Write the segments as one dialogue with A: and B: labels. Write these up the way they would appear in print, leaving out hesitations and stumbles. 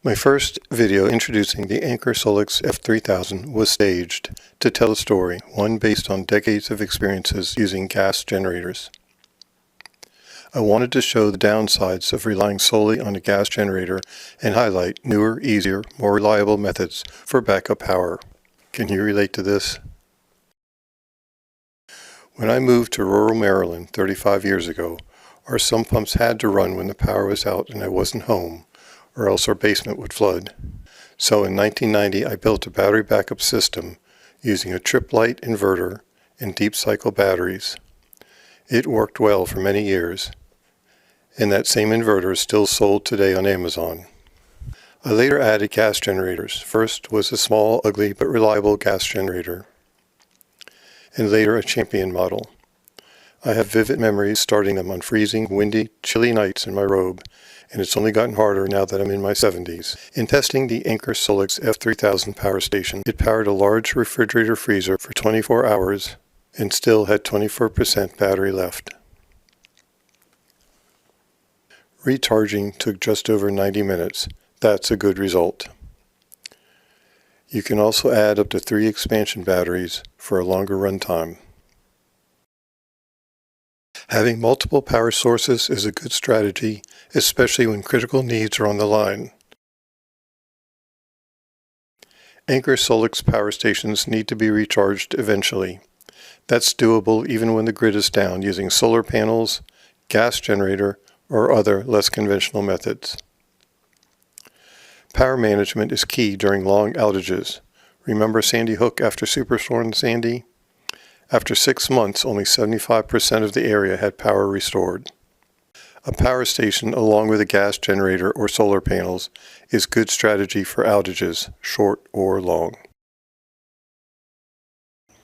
A: My first video introducing the Anker Solix F3000 was staged to tell a story, one based on decades of experiences using gas generators. I wanted to show the downsides of relying solely on a gas generator and highlight newer, easier, more reliable methods for backup power. Can you relate to this? When I moved to rural Maryland 35 years ago, our sump pumps had to run when the power was out and I wasn't home, or else our basement would flood. So in 1990 I built a battery backup system using a trip-light inverter and deep cycle batteries. It worked well for many years, and that same inverter is still sold today on Amazon. I later added gas generators. First was a small, ugly, but reliable gas generator, and later a champion model. I have vivid memories starting them on freezing, windy, chilly nights in my robe, and it's only gotten harder now that I'm in my 70s. In testing the Anker Solix F3000 power station, it powered a large refrigerator freezer for 24 hours and still had 24% battery left. Recharging took just over 90 minutes. That's a good result. You can also add up to 3 expansion batteries for a longer runtime. Having multiple power sources is a good strategy, especially when critical needs are on the line. Anker Solix power stations need to be recharged eventually. That's doable even when the grid is down using solar panels, gas generator, or other less conventional methods. Power management is key during long outages. Remember Sandy Hook after Superstorm Sandy? After 6 months, only 75% of the area had power restored. A power station along with a gas generator or solar panels is good strategy for outages, short or long.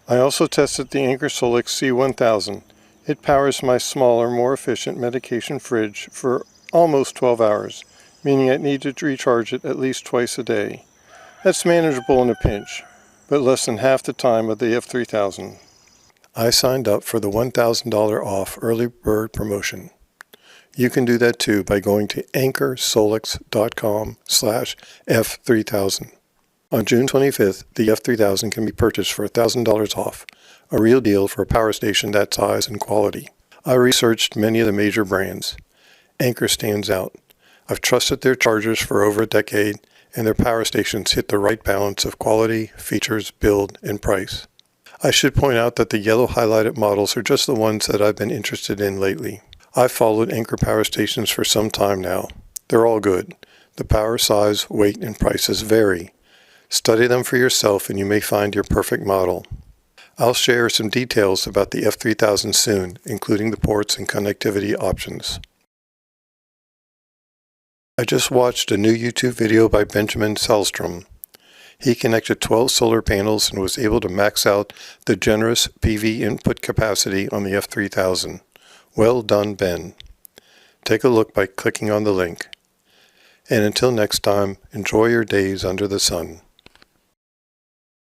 A: I also tested the Anker Solix C1000. It powers my smaller, more efficient medication fridge for almost 12 hours, meaning I need to recharge it at least twice a day. That's manageable in a pinch, but less than half the time of the F3000. I signed up for the $1,000 off early bird promotion. You can do that too by going to ankersolix.com/F3000. On June 25th, the F3000 can be purchased for $1,000 off, a real deal for a power station that size and quality. I researched many of the major brands. Anker stands out. I've trusted their chargers for over a decade, and their power stations hit the right balance of quality, features, build, and price. I should point out that the yellow highlighted models are just the ones that I've been interested in lately. I've followed Anker power stations for some time now. They're all good. The power, size, weight, and prices vary. Study them for yourself and you may find your perfect model. I'll share some details about the F3000 soon, including the ports and connectivity options. I just watched a new YouTube video by Benjamin Salstrom. He connected 12 solar panels and was able to max out the generous PV input capacity on the F3000. Well done, Ben. Take a look by clicking on the link. And until next time, enjoy your days under the sun.